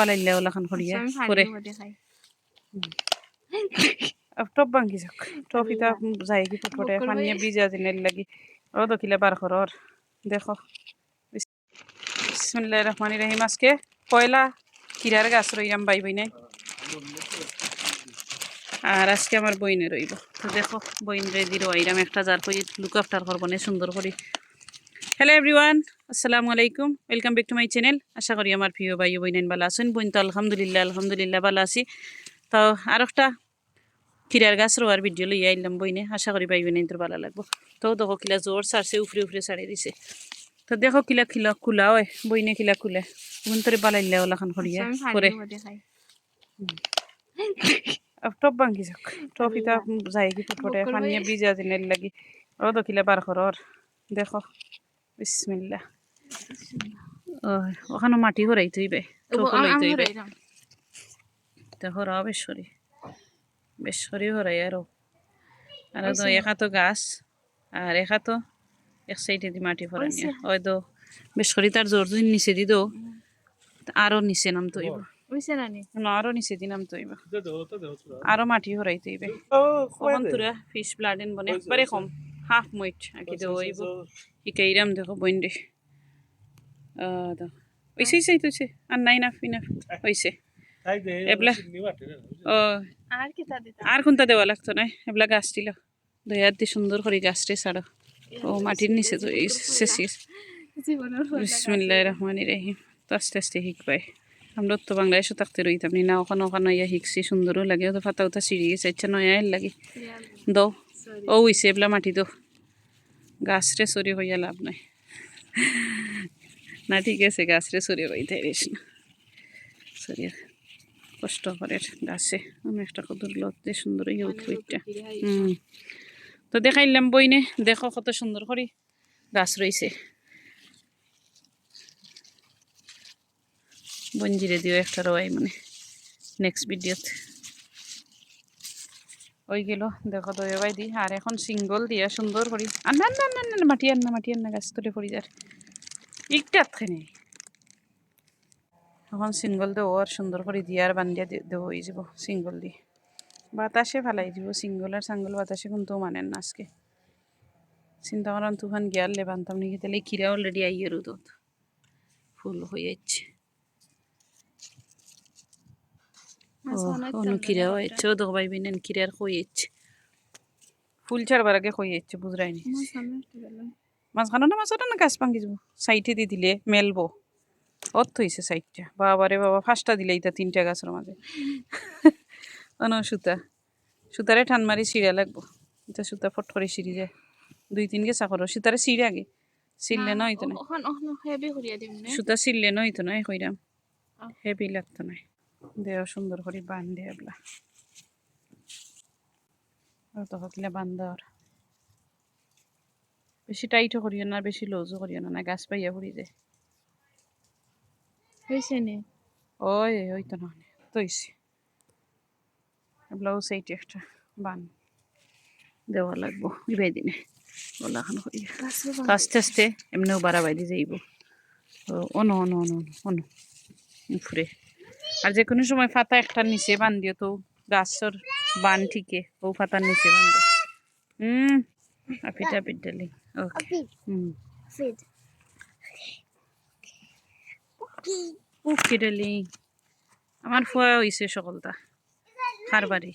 পালাইলে ওলাখান করিয়া করে টপ ভাঙ্গি যাক টপ ইতা যাই কি পটপটে পানিয়ে ভিজা দিনের লাগি ও দখিলে বার করর দেখো বিসমিল্লাহির রহমানির রহিম আজকে পয়লা কিরার গাছ রইলাম বাই বই নাই আর আজকে আমার বইনে রইব তো দেখো বইন রেডি রইলাম একটা যার কই লুক আফটার করবো না সুন্দর করি। হ্যালো এভরিওয়ান, আসসালামু আলাইকুম, welcome back to my channel. আশা করি আমার প্রিয় ভাই বইনেন ভালো আছেন। বইন তো আলহামদুলিল্লাহ ভালো আছি। তো আর একটা কিরার গাছ রোয়ার ভিডিও লইয়া আইলাম বইনে, আশা করি ভাই বইনেন তোর ভালো লাগবো। তো দেখো কিলা জোর সারছে, উফরে ছাড়িয়ে দিছে। তো দেখো কিলা খিলা খোলা হয় বইনে কিলা খুলে বোন তোরে বালাইলে ওলাখান করিয়া করে টপ ভাঙ্গি যাক টপ ইতা যাই কি পটপটে পানিয়ে ভিজা দিনের লাগি ও দখিলে বার করর দেখো বিসমিল্লাহ। ওখানে মাটি হরাই তুইবে টপলাই তুইবে দেখো রাও বেশরি হরাই আরো তো একা তো গাছ আর একা তো এক সাইডে দি মাটি ফরানি ওই তো বেশরি তার জোর দিন নিচে দি দো আরো নিচে নাম তৈব না আরো নিচে দি নাম তৈব আরো মাটি হরাই তৈবে ওখান তুরা ফিশ ব্লাডেন বনে একবারে কম হাফ মইট আকি দে ওইব ইকাইরাম দেখো বইন রে ওইসে তুইছে আর নাই নাফ ইনাফ হইছে এবলা আর কোনটা দেওয়া লাগতো না এবলা গাছ দিল দয়ার দি সুন্দর করে গাছটি ছাড়ো ও মাটির নিচে তো শেষিস। বিসমিল্লাহির রহমানির রহিম। তো আস্তে আস্তে শিখবাই আমরা তো বাংলাদেশও থাকতে রইতাম না ওখানে ইয়া শিখছি সুন্দরও লাগে তো ফাতা উতা সিঁড়ি গেছে ইচ্ছা নয়া লাগে দো ও হইছে এবলা মাটি দো গাছরে চুরি হইয়া লাভ নাই না ঠিক আছে গাছরে চুরি হইতে রেস না সরিয়া কষ্ট করে গাছে আমি একটা কত লতে সুন্দর ইয়ে উঠবইটা তো দেখাইলাম বইনে দেখো কত সুন্দর করে গাছ রয়েছে। বঞ্জিরে দিও একটা রোয়াই মানে নেক্সট ভিডিওতে ওই গেল দেখো দয়া বাই দি আর এখন সিঙ্গল দিয়া সুন্দর করি আর না না না না মাটি আর না গাছ তুলে পড়ি যার ইকটাত খানে এখন সিঙ্গল দেবো আর সুন্দর করে দিয়ে আর বান্ধিয়া দেবো হয়ে যাব সিঙ্গল দিয়ে বাতাসে ফেলাই দিব সিঙ্গল আর সাঙ্গল বাতাসে কিন্তু মানেন না আজকে চিন্তা করেন তুফান গিয়ারলে বানতাম নাকি তাহলে খিরা অলরেডি আইয়ের দুধ ফুল হয়ে যাচ্ছে অন্য খিরা হয়েছে ও দেখো ভাইবি নেন খিরার হয়ে যাচ্ছে ফুল ছাড়বার আগে হয়ে যাচ্ছে বুঝরাইনি মাঝখানো না মাছটা না গাছ ভাঙ্গি যাবো সাইডে দিয়ে দিলে মেলবো অত হয়েছে সাইডটা বাবারে বাবা ফার্স্টটা দিলে এটা তিনটা গাছের মাঝে সুতারে ঠান মারি সিঁড়া লাগবো এটা সুতা ফট করে সিঁড়ি যায় দুই তিন গেছা করো সুতারে সিঁড়ে আগে সিললে নয় তো না সুতা সিললে নয় তো নয় কইরাম হেভি লাগতো না দেও সুন্দর করে বান্ধে এবলা তো হকলে বান্ধার বেশি টাইটও করিও না বেশি লুজও করিও না গাছ পাইয়া পড়ি যায় হয়েছে নে ওই তো না তো হয়েছে ব্লাউজ এইটি একটা বান দেওয়া লাগবো ইবাই দিনে ওলাখান করি আস্তে আস্তে এমনিও বাড়া বাইরে যাইব অনো ফুরে আর যে কোনো সময় ফাতা একটার নিচে বান দিও তো গাছর বান ঠিকে ও ফাতার নিচে বান দিও আপিট ডালি ওকে ডালি আমার ফুয়া হয়েছে সকলটা খারবারি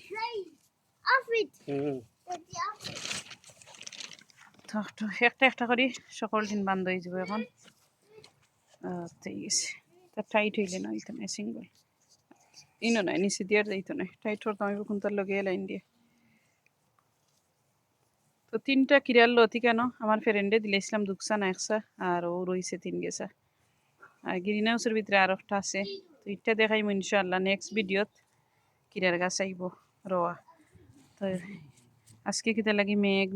একটা করি সকল দিন বান্ধ হয়ে যাবো এখন ঠিক আছে তা টাইট হইলে না হইতো না সিঙ্গল ইনো নাই নিচে দিয়ে যাইতো না টাইট করতাম আমি কোন তার লগে লাইন দিয়ে তো তিনটা কিরার লতি কেন আমার ফ্রেন্ডে দিলেছিলাম দুকসা না একসা আর ও রয়েছে তিন গেছা আর গ্রিন হাউসের ভিতরে আর একটা আছে তো এটা দেখাইম ইনশাআল্লাহ নেক্সট ভিডিওত কিরার গাছ আইব রোয়া তো আজকে কিতা লাগি মেঘ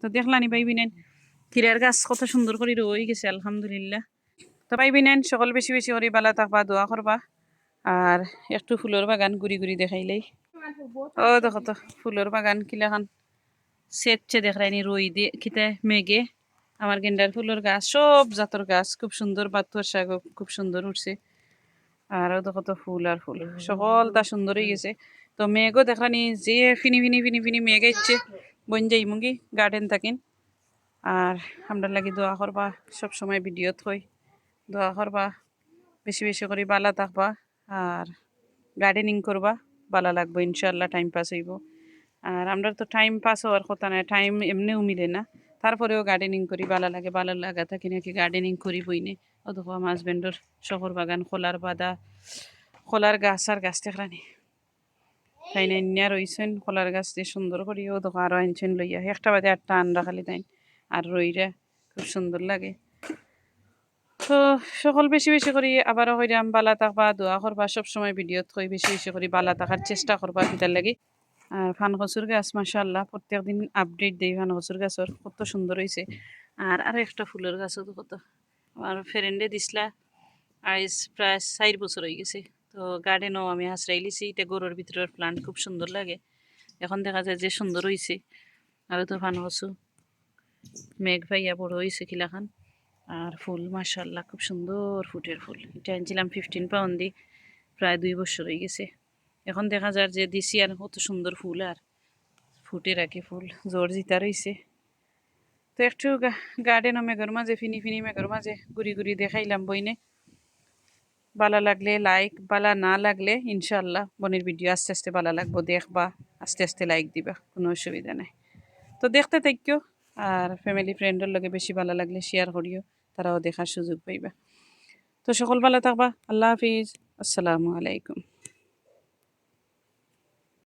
তো দেখলানি পাইবি নেন কিরার গাছ কত সুন্দর করে রয়ে গেছে আলহামদুলিল্লাহ। তো পাইবি নেন সকল বেশি বেশি করে বালা থাকবা দোয়া করবা আর একটু ফুলের বাগান ঘুরি দেখাইলেই ও দেখো তো ফুলের বাগান কিলাখান সেচ্ছে দেখাইনি রই দিয়ে খিতে মেঘে আমার গেন্ডার ফুলের গাছ সব জাতর গাছ খুব সুন্দর বাতর শাক খুব সুন্দর উঠছে আর তো কত ফুল আর ফুল সকল তা সুন্দর হয়ে গেছে। তো মেঘও দেখানি যে ফিনি ফিনি ফিনি ফিনি মেঘ ইচ্ছে বন যাই মুগি গার্ডেন থাকিন। আর আমরা লাগি দোয়া করবা, সব সময় ভিডিওত হই দোয়া করবা, বেশি বেশি করে বালা থাকবা আর গার্ডেনিং করবা, বালা লাগবো ইনশাল্লাহ, টাইম পাস হইব। আর আমরা তো টাইম পাস হওয়ার কথা নাই, টাইম এমনিও মিলে না, তারপরেও গার্ডেনিং করি, বালা লাগে, বালা লাগা থাকি নাকি গার্ডেনিং করি বইনে। ও দেখো আমার হাজবেন্ডর শহর বাগান খোলার বাদা, খোলার গাছ আর গাছ দেখলানি তাই না ইন্যা রইছেন খোলার গাছ দিয়ে সুন্দর করি। ও দেখো আরো আনছেন লইয়া, একটা বাদে আটটা আনরা খালি তাই আর রইরা খুব সুন্দর লাগে। তো সকল বেশি বেশি করি আবারও কইরাম বালা থাকবা, দোয়া করবা, সবসময় ভিডিওত কই বেশি বেশি করি বালা থাকার চেষ্টা করবা কিতার লাগি। আর ফান কচুর গাছ মাশাআল্লাহ প্রত্যেক দিন আপডেট দেই ফান কচুর গাছর, কত সুন্দর হয়েছে। আর একটা ফুলের গাছও তো কত আমার ফ্রেন্ডে দিছিলা, আইজ প্রায় 4 বছর হয়ে গেছে। তো গার্ডেনও আমি হাসরাই লিছি, এটা গরুর ভিতরের প্লান্ট খুব সুন্দর লাগে, এখন দেখা যায় যে সুন্দর হয়েছে। আর তো ফান কচু মেঘ ভাইয়া বড় হয়েছে কিলাখান। আর ফুল মাশাআল্লাহ খুব সুন্দর ফুটের ফুল, এটা আনছিলাম 15 পাউন্ড দিয়ে, প্রায় 2 বছর হয়ে গেছে। এখন দেখা যায় যে দিছি আর কত সুন্দর ফুল আর ফুটে রাখে, ফুল জোর জিতা রয়েছে। তো একটু গার্ডেনও মেঘর মাঝে ফিনি ফিনি মেঘর মাঝে ঘুরি ঘুরি দেখাইলাম বইনে। বালা লাগলে লাইক, বালা না লাগলে ইনশাল্লাহ বনের ভিডিও আস্তে আস্তে বালা লাগবো, দেখবা আস্তে আস্তে লাইক দিবা, কোনো অসুবিধা নাই। তো দেখতে থাকিও আর ফ্যামিলি ফ্রেন্ডের লগে বেশি ভালো লাগলে শেয়ার করিও, তারাও দেখার সুযোগ পাইবা। তো সকল ভালো থাকবা, আল্লাহ হাফিজ, আসসালামু আলাইকুম।